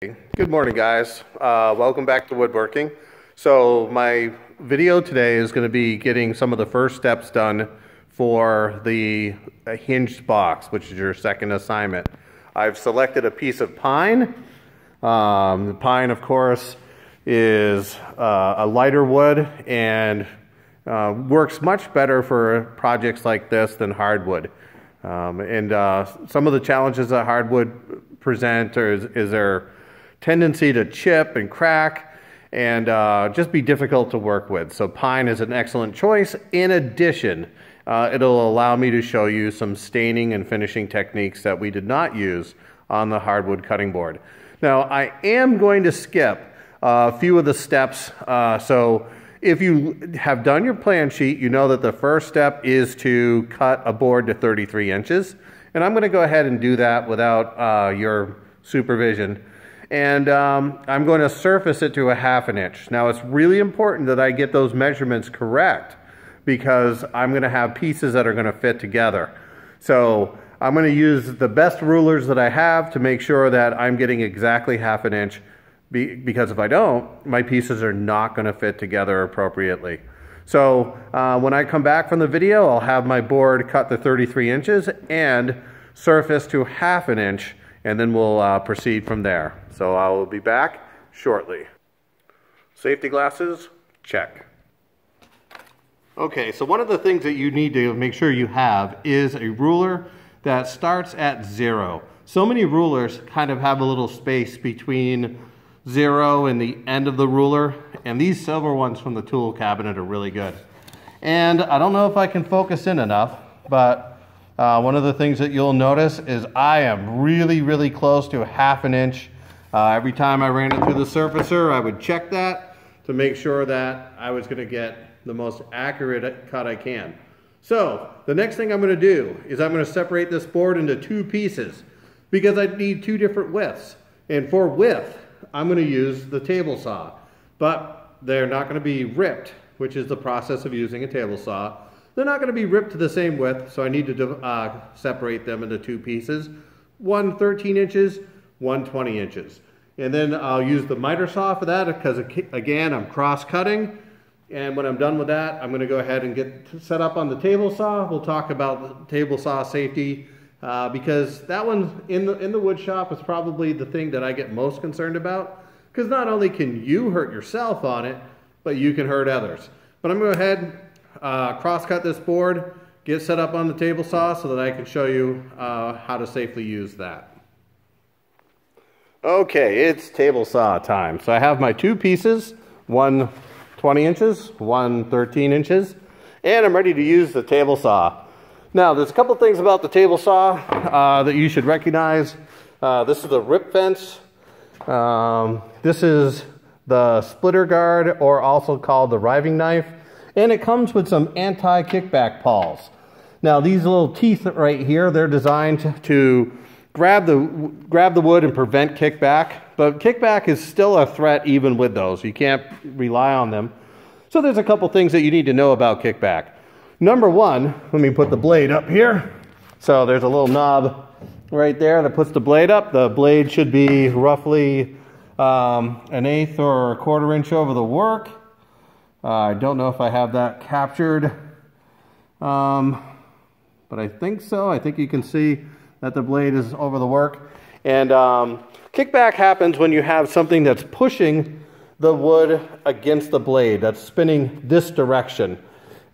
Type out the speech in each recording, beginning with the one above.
Good morning, guys. Welcome back to woodworking. So my video today is going to be getting some of the first steps done for the hinged box, which is your second assignment. I've selected a piece of pine. The pine, of course, is a lighter wood and works much better for projects like this than hardwood. Some of the challenges that hardwood present is their tendency to chip and crack and just be difficult to work with. So pine is an excellent choice. In addition, it'll allow me to show you some staining and finishing techniques that we did not use on the hardwood cutting board. Now, I am going to skip a few of the steps. So if you have done your plan sheet, you know that the first step is to cut a board to 33 inches. And I'm going to go ahead and do that without your supervision. And I'm going to surface it to a 1/2 inch. Now, it's really important that I get those measurements correct because I'm going to have pieces that are going to fit together. So I'm going to use the best rulers that I have to make sure that I'm getting exactly 1/2 inch, because if I don't, my pieces are not going to fit together appropriately. So when I come back from the video, I'll have my board cut to 33 inches and surface to 1/2 inch, and then we'll proceed from there. So I will be back shortly. Safety glasses, check. Okay, so one of the things that you need to make sure you have is a ruler that starts at 0. So many rulers kind of have a little space between 0 and the end of the ruler, and these silver ones from the tool cabinet are really good. And I don't know if I can focus in enough, but one of the things that you'll notice is I am really close to a 1/2 inch. Every time I ran it through the surfacer, I would check that to make sure that I was going to get the most accurate cut I can. So the next thing I'm going to do is I'm going to separate this board into 2 pieces because I need 2 different widths. And for width, I'm going to use the table saw, but they're not going to be ripped, which is the process of using a table saw. They're not going to be ripped to the same width, so I need to separate them into 2 pieces. One 13 inches, one 20 inches. And then I'll use the miter saw for that because, again, I'm cross-cutting. And when I'm done with that, I'm going to go ahead and get set up on the table saw. We'll talk about the table saw safety because that one in the wood shop is probably the thing that I get most concerned about, because not only can you hurt yourself on it, but you can hurt others. But I'm going to go ahead, cross-cut this board, get set up on the table saw so that I can show you how to safely use that. Okay, it's table saw time. So I have my 2 pieces, one 20 inches, one 13 inches, and I'm ready to use the table saw. Now, there's a couple things about the table saw that you should recognize. This is the rip fence. This is the splitter guard, or also called the riving knife, and it comes with some anti-kickback pawls. Now, these little teeth right here, they're designed to grab the wood and prevent kickback, but kickback is still a threat even with those. You can't rely on them. So there's a couple things that you need to know about kickback. Number one, let me put the blade up here. So there's a little knob right there that puts the blade up. The blade should be roughly 1/8 or 1/4 inch over the work. I don't know if I have that captured, but I think so. I think you can see that the blade is over the work. And kickback happens when you have something that's pushing the wood against the blade, that's spinning this direction.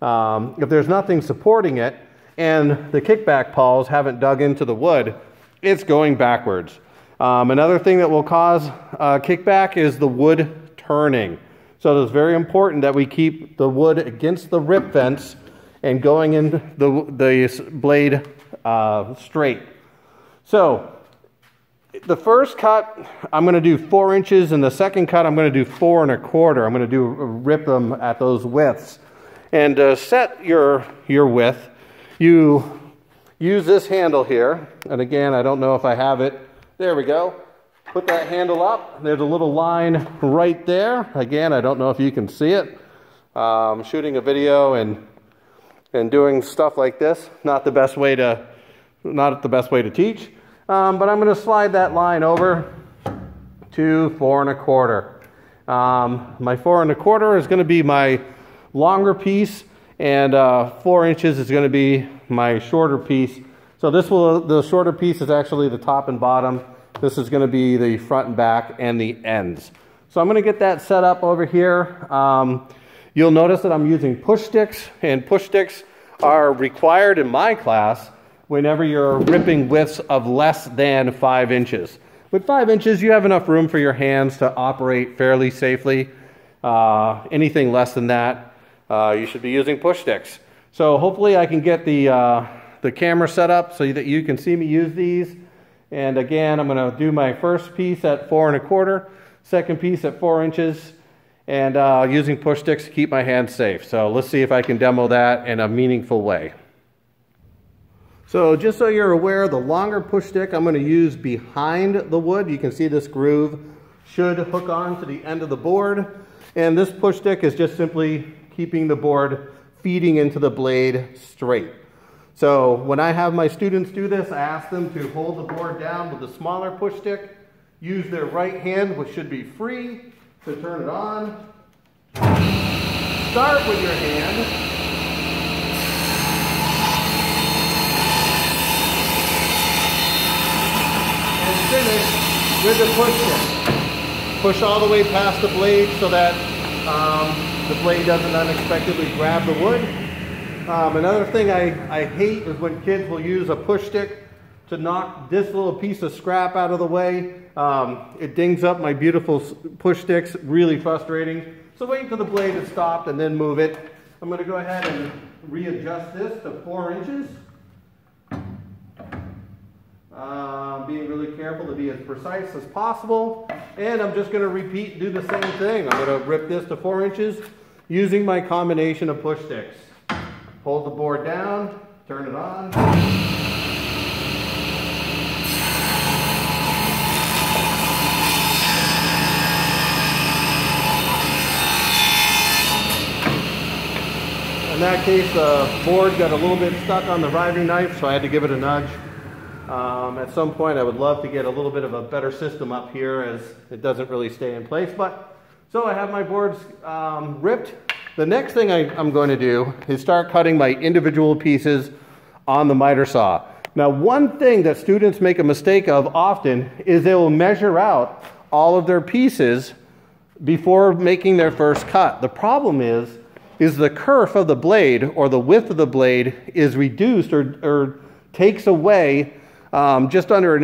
If there's nothing supporting it and the kickback pawls haven't dug into the wood, it's going backwards. Another thing that will cause kickback is the wood turning. So it's very important that we keep the wood against the rip fence and going in the blade straight. So the first cut, I'm going to do 4 inches, and the second cut, I'm going to do 4 1/4. I'm going to rip them at those widths. And to set your width, you use this handle here. And again, I don't know if I have it. There we go. Put that handle up. There's a little line right there. Again, I don't know if you can see it. I'm shooting a video and doing stuff like this. Not the best way to teach. But I'm going to slide that line over to 4 1/4. My 4 1/4 is going to be my longer piece, and 4 inches is going to be my shorter piece. So the shorter piece is actually the top and bottom. This is going to be the front and back and the ends. So I'm going to get that set up over here. You'll notice that I'm using push sticks, and push sticks are required in my class whenever you're ripping widths of less than 5 inches. With 5 inches, you have enough room for your hands to operate fairly safely. Anything less than that, you should be using push sticks. So hopefully I can get the camera set up so that you can see me use these. And again, I'm going to do my first piece at 4 1/4, second piece at 4 inches, and using push sticks to keep my hands safe. So let's see if I can demo that in a meaningful way. So just so you're aware, the longer push stick I'm going to use behind the wood. You can see this groove should hook on to the end of the board. And this push stick is just simply keeping the board feeding into the blade straight. So when I have my students do this, I ask them to hold the board down with the smaller push stick, use their right hand, which should be free, to turn it on. Start with your hand. And finish with the push stick. Push all the way past the blade so that the blade doesn't unexpectedly grab the wood. Another thing I hate is when kids will use a push stick to knock this little piece of scrap out of the way. It dings up my beautiful push sticks, really frustrating. So wait until the blade is stopped and then move it. I'm going to go ahead and readjust this to 4 inches. Being really careful to be as precise as possible. And I'm just going to repeat and do the same thing. I'm going to rip this to 4 inches using my combination of push sticks. Hold the board down, turn it on. In that case, the board got a little bit stuck on the riving knife, so I had to give it a nudge. At some point, I would love to get a little bit of a better system up here, as it doesn't really stay in place. But so I have my boards ripped. The next thing I'm going to do is start cutting my individual pieces on the miter saw. Now, one thing that students make a mistake of often is they will measure out all of their pieces before making their first cut. The problem is the kerf of the blade, or the width of the blade, is reduced or takes away just under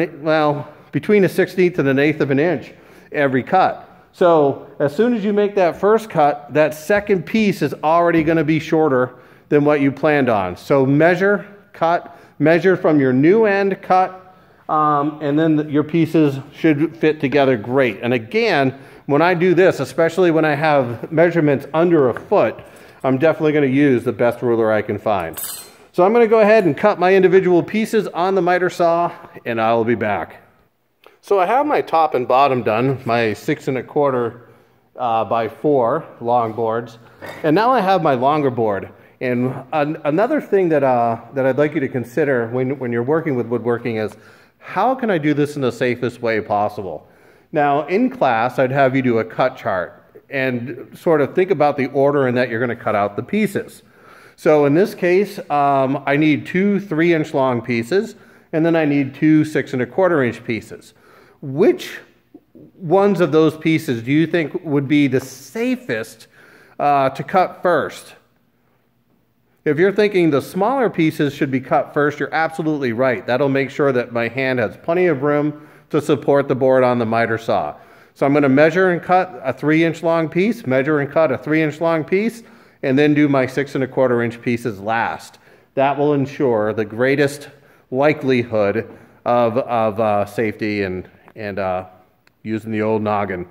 between a 1/16 and an 1/8 of an inch every cut. So as soon as you make that first cut, that second piece is already going to be shorter than what you planned on. So measure, cut, measure from your new end, cut, and then your pieces should fit together great. And again, when I do this, especially when I have measurements under a foot, I'm definitely going to use the best ruler I can find. So I'm going to go ahead and cut my individual pieces on the miter saw, and I will be back. So I have my top and bottom done, my 6 1/4 by 4 long boards, and now I have my longer board. And another thing that I'd like you to consider when you're working with woodworking is, how can I do this in the safest way possible? Now, in class, I'd have you do a cut chart and sort of think about the order in that you're going to cut out the pieces. So in this case, I need 2 3-inch long pieces, and then I need 2 6 1/4 inch pieces. Which ones of those pieces do you think would be the safest to cut first? If you're thinking the smaller pieces should be cut first, you're absolutely right. That'll make sure that my hand has plenty of room to support the board on the miter saw. So I'm going to measure and cut a 3-inch long piece, measure and cut a 3-inch long piece, and then do my 6 1/4 inch pieces last. That will ensure the greatest likelihood of safety and using the old noggin.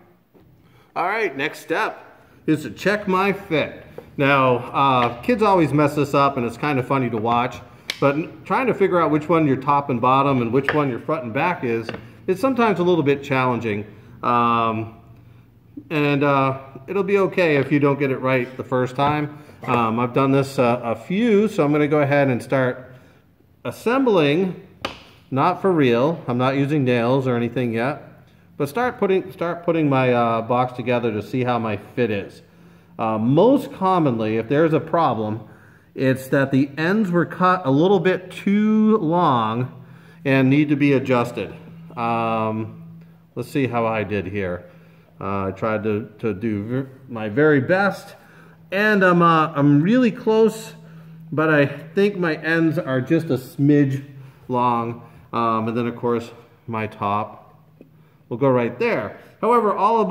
All right, next step is to check my fit. Now, kids always mess this up, and it's kind of funny to watch, but trying to figure out which one your top and bottom and which one your front and back is sometimes a little bit challenging. It'll be okay if you don't get it right the first time. I've done this a few, so I'm going to go ahead and start assembling. Not for real. I'm not using nails or anything yet. but start putting my box together to see how my fit is. Most commonly, if there's a problem, it's that the ends were cut a little bit too long and need to be adjusted. Let's see how I did here. I tried to do my very best, and I'm really close, but I think my ends are just a smidge long, and then of course my top will go right there. However, all of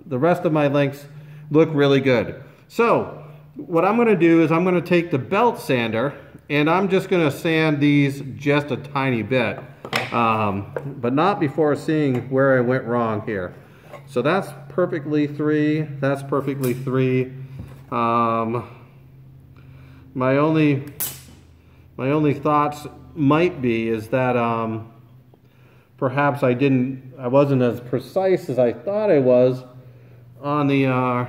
the rest of my lengths look really good. So what I'm going to do is I'm going to take the belt sander and I'm just going to sand these just a tiny bit, but not before seeing where I went wrong here. So that's perfectly 3. That's perfectly 3. My only thoughts might be is that perhaps I wasn't as precise as I thought I was on the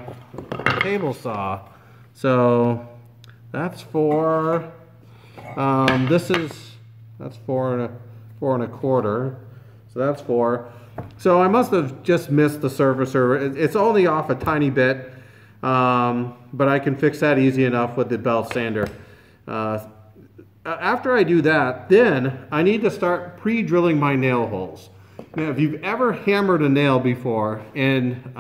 table saw. So that's 4. That's 4 and a quarter. So that's 4. So I must have just missed the surfacer. It's only off a tiny bit, but I can fix that easy enough with the belt sander. After I do that, then I need to start pre-drilling my nail holes. Now, if you've ever hammered a nail before, and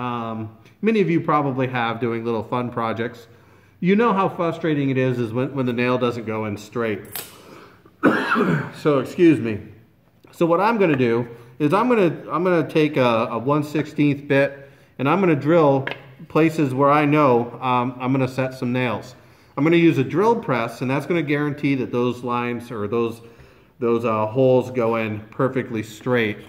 many of you probably have doing little fun projects, you know how frustrating it is when the nail doesn't go in straight. So excuse me. So what I'm going to do is I'm going to take a 1/16 bit and I'm going to drill places where I know I'm going to set some nails. I'm going to use a drill press, and that's going to guarantee that those lines or those holes go in perfectly straight.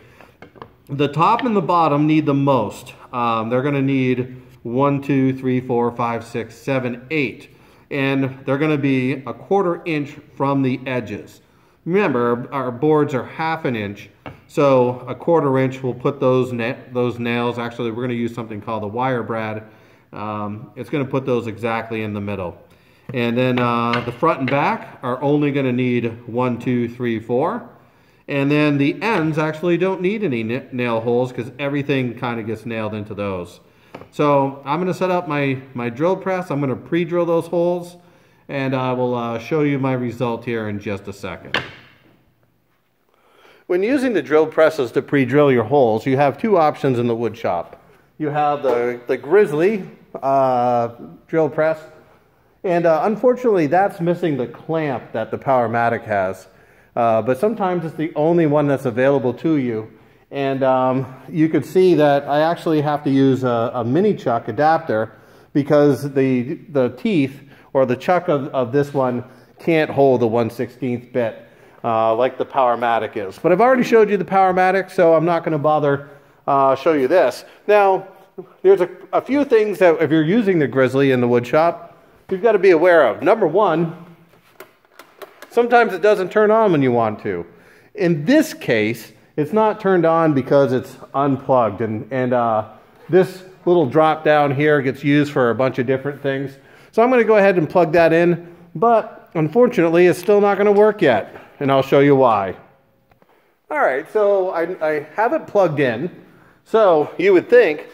The top and the bottom need the most. They're going to need 1, 2, 3, 4, 5, 6, 7, 8. And they're going to be a 1/4 inch from the edges. Remember, our boards are 1/2 inch, so a 1/4 inch will put those nails, actually we're going to use something called a wire brad. It's going to put those exactly in the middle. And then the front and back are only going to need 1, 2, 3, 4. And then the ends actually don't need any nail holes because everything kind of gets nailed into those. So I'm going to set up my drill press. I'm going to pre-drill those holes, and I will show you my result here in just a second. When using the drill presses to pre-drill your holes, you have 2 options in the wood shop. You have the Grizzly drill press, and unfortunately that's missing the clamp that the Powermatic has. But sometimes it's the only one that's available to you. And you could see that I actually have to use a mini chuck adapter because the teeth or the chuck of this one can't hold the 1/16 bit like the Powermatic is. But I've already showed you the Powermatic, so I'm not going to bother show you this. Now, there's a few things that if you're using the Grizzly in the wood shop, you've got to be aware of. Number 1, sometimes it doesn't turn on when you want to. In this case, it's not turned on because it's unplugged, and this little drop down here gets used for a bunch of different things. So I'm going to go ahead and plug that in, but unfortunately it's still not going to work yet, and I'll show you why. Alright, so I have it plugged in, so you would think,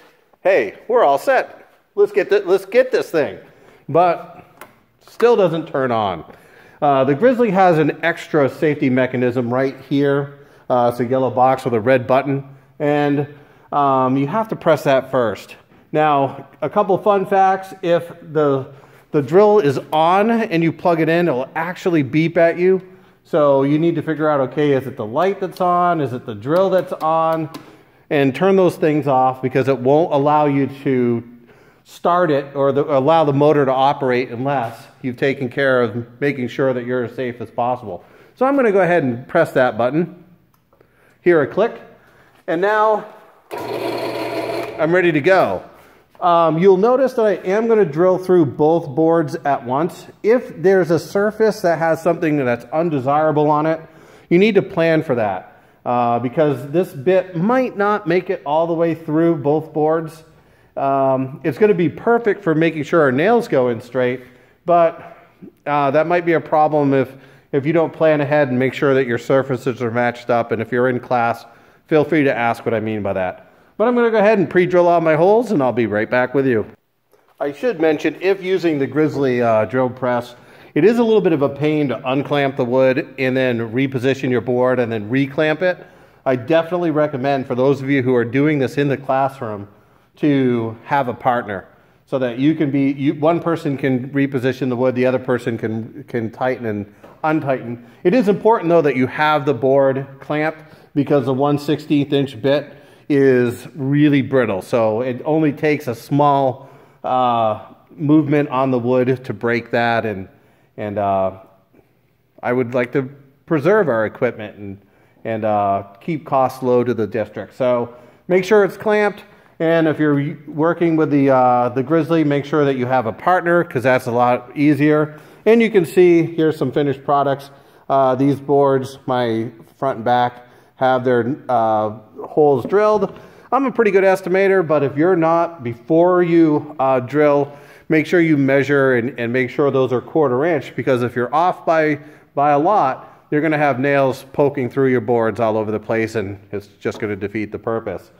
hey, we're all set. Let's get this thing. But still doesn't turn on. The Grizzly has an extra safety mechanism right here. It's a yellow box with a red button, and you have to press that first. Now, a couple fun facts: if the drill is on and you plug it in, it'll actually beep at you. So you need to figure out, okay, is it the light that's on? Is it the drill that's on? And turn those things off because it won't allow you to start it or allow the motor to operate unless you've taken care of making sure that you're as safe as possible. So I'm going to go ahead and press that button. Hear a click, and now I'm ready to go. You'll notice that I am going to drill through both boards at once. If there's a surface that has something that's undesirable on it, you need to plan for that because this bit might not make it all the way through both boards. It's going to be perfect for making sure our nails go in straight, but that might be a problem if you don't plan ahead and make sure that your surfaces are matched up, and if you're in class, feel free to ask what I mean by that. But I'm going to go ahead and pre-drill all my holes, and I'll be right back with you. I should mention, if using the Grizzly drill press, it is a little bit of a pain to unclamp the wood and then reposition your board and then reclamp it. I definitely recommend, for those of you who are doing this in the classroom, to have a partner so that you can be, one person can reposition the wood, the other person can tighten and untighten. It is important though that you have the board clamped, because the 1/16 inch bit is really brittle. So it only takes a small movement on the wood to break that, and I would like to preserve our equipment and keep costs low to the district. So make sure it's clamped, and if you're working with the Grizzly, make sure that you have a partner, because that's a lot easier. And you can see here's some finished products. These boards, my front and back, have their holes drilled. I'm a pretty good estimator, but if you're not, before you drill, make sure you measure and make sure those are 1/4 inch, because if you're off by a lot, you're going to have nails poking through your boards all over the place, and it's just going to defeat the purpose.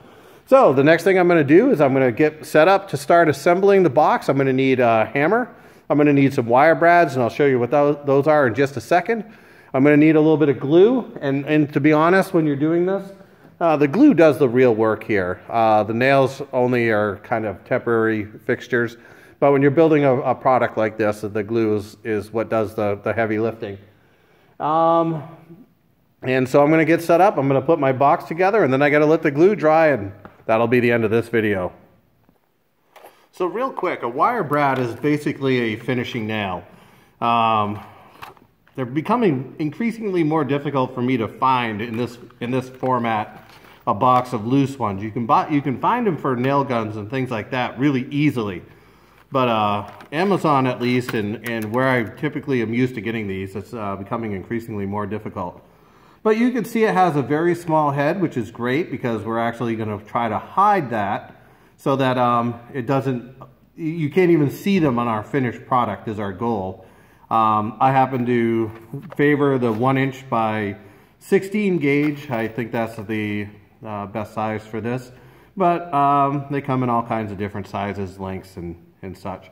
So the next thing I'm going to do is I'm going to get set up to start assembling the box. I'm going to need a hammer. I'm going to need some wire brads, and I'll show you what those are in just a second. I'm going to need a little bit of glue, and to be honest, when you're doing this, the glue does the real work here. The nails only are kind of temporary fixtures, but when you're building a product like this, the glue is what does the heavy lifting. And so I'm going to get set up. I'm going to put my box together, and then I got to let the glue dry, and that'll be the end of this video. So real quick, a wire brad is basically a finishing nail. They're becoming increasingly more difficult for me to find in this format, a box of loose ones. You can find them for nail guns and things like that really easily. But Amazon, at least, and where I typically am used to getting these, it's becoming increasingly more difficult. But you can see it has a very small head, which is great, because we're actually going to try to hide that so that it doesn't, you can't even see them on our finished product is our goal. I happen to favor the 1 inch by 16 gauge. I think that's the best size for this, but they come in all kinds of different sizes, lengths, and such.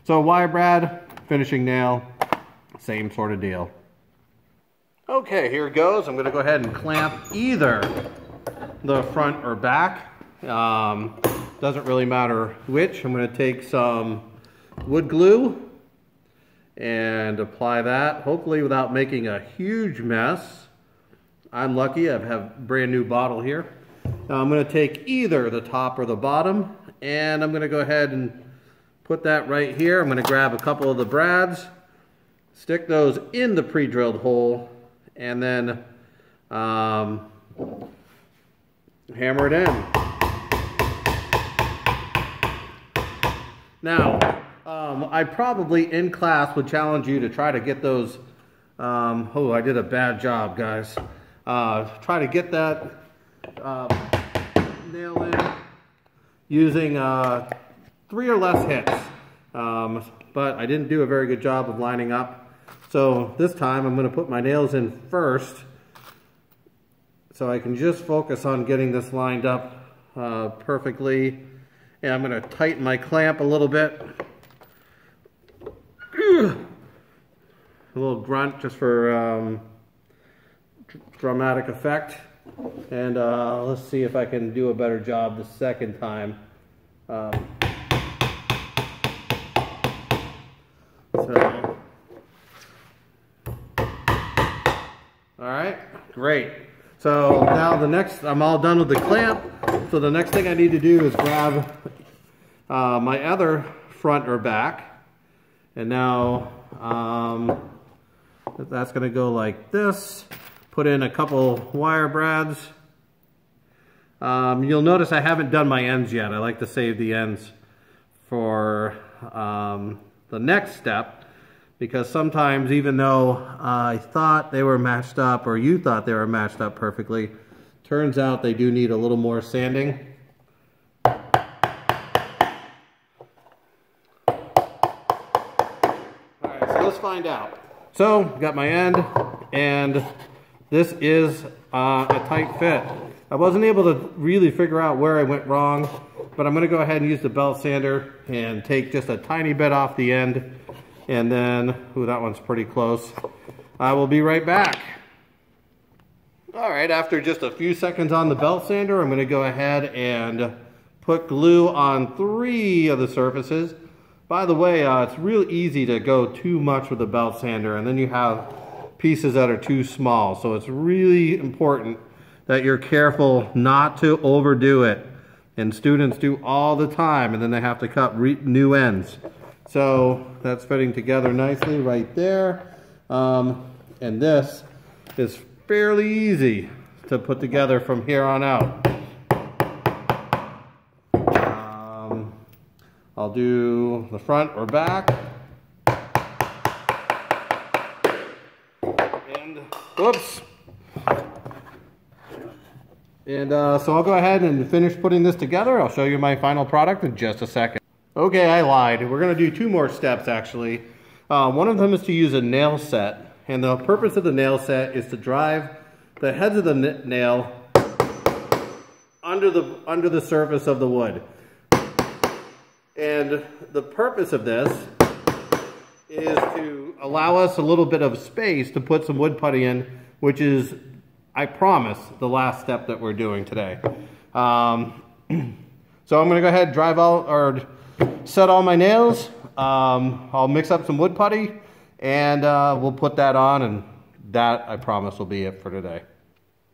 So wire brad, finishing nail, same sort of deal. Okay, here it goes. I'm going to go ahead and clamp either the front or back. Doesn't really matter which. I'm going to take some wood glue and apply that, hopefully without making a huge mess. I'm lucky, I have a brand new bottle here. Now I'm going to take either the top or the bottom, and I'm going to go ahead and put that right here. I'm going to grab a couple of the brads, stick those in the pre-drilled hole, and then hammer it in. Now, I probably in class would challenge you to try to get those, oh, I did a bad job, guys. Try to get that nail in using 3 or less hits. But I didn't do a very good job of lining up. So this time I'm going to put my nails in first, so I can just focus on getting this lined up perfectly. And I'm going to tighten my clamp a little bit. A little grunt just for dramatic effect. And let's see if I can do a better job the second time. Alright, great. So now I'm all done with the clamp. So the next thing I need to do is grab my other front or back. And now that's going to go like this. Put in a couple wire brads. You'll notice I haven't done my ends yet. I like to save the ends for the next step, because sometimes, even though I thought they were matched up, or you thought they were matched up perfectly, turns out they do need a little more sanding. Alright, so let's find out. So, got my end, and this is a tight fit. I wasn't able to really figure out where I went wrong, but I'm going to go ahead and use the belt sander and take just a tiny bit off the end. And then, ooh, that one's pretty close. I will be right back. All right, after just a few seconds on the belt sander, I'm going to go ahead and put glue on 3 of the surfaces. By the way, it's real easy to go too much with the belt sander, and then you have pieces that are too small. So it's really important that you're careful not to overdo it. And students do all the time, and then they have to cut new ends. So that's fitting together nicely right there. And this is fairly easy to put together from here on out. I'll do the front or back. And, whoops. And so I'll go ahead and finish putting this together. I'll show you my final product in just a second. Okay, I lied. We're gonna do 2 more steps actually. One of them is to use a nail set. And the purpose of the nail set is to drive the heads of the nail under the surface of the wood. And the purpose of this is to allow us a little bit of space to put some wood putty in, which is, I promise, the last step that we're doing today. So I'm gonna go ahead and set all my nails. I'll mix up some wood putty and we'll put that on, and that, I promise, will be it for today.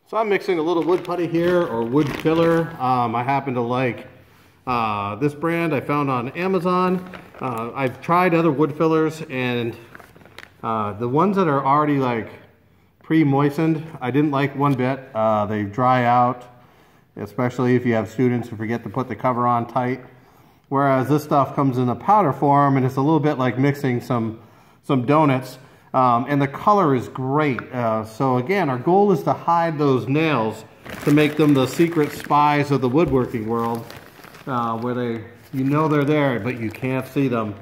So I'm mixing a little wood putty here, or wood filler. I happen to like this brand I found on Amazon. I've tried other wood fillers, and the ones that are already like pre-moistened, I didn't like one bit. They dry out, especially if you have students who forget to put the cover on tight. Whereas this stuff comes in a powder form, and it's a little bit like mixing some donuts. And the color is great. So again, our goal is to hide those nails to make them the secret spies of the woodworking world, where they're there, but you can't see them.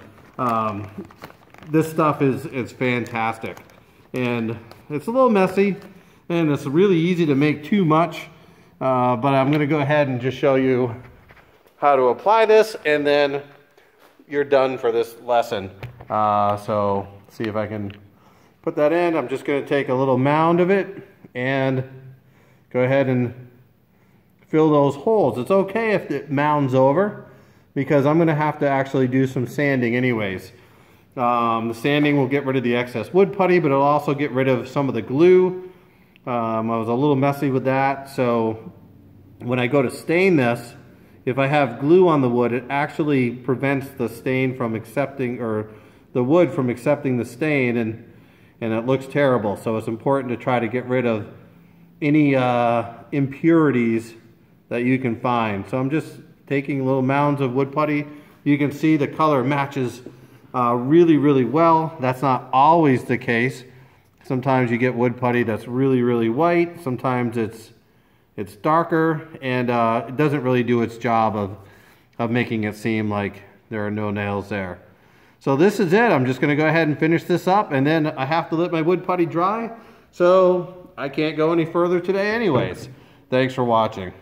This stuff is fantastic. And it's a little messy, and it's really easy to make too much. But I'm gonna go ahead and just show you how to apply this, and then you're done for this lesson. So see if I can put that in. I'm just gonna take a little mound of it and go ahead and fill those holes. It's okay if it mounds over, because I'm gonna have to actually do some sanding anyways. The sanding will get rid of the excess wood putty, but it'll also get rid of some of the glue. I was a little messy with that, so when I go to stain this, if I have glue on the wood, it actually prevents the stain from accepting, or the wood from accepting the stain, and it looks terrible. So it's important to try to get rid of any impurities that you can find. So I'm just taking little mounds of wood putty. You can see the color matches really, really well. That's not always the case. Sometimes you get wood putty that's really, really white. Sometimes it's darker, and it doesn't really do its job of making it seem like there are no nails there. So this is it. I'm just gonna go ahead and finish this up, and then I have to let my wood putty dry, so I can't go any further today anyways. Thanks for watching.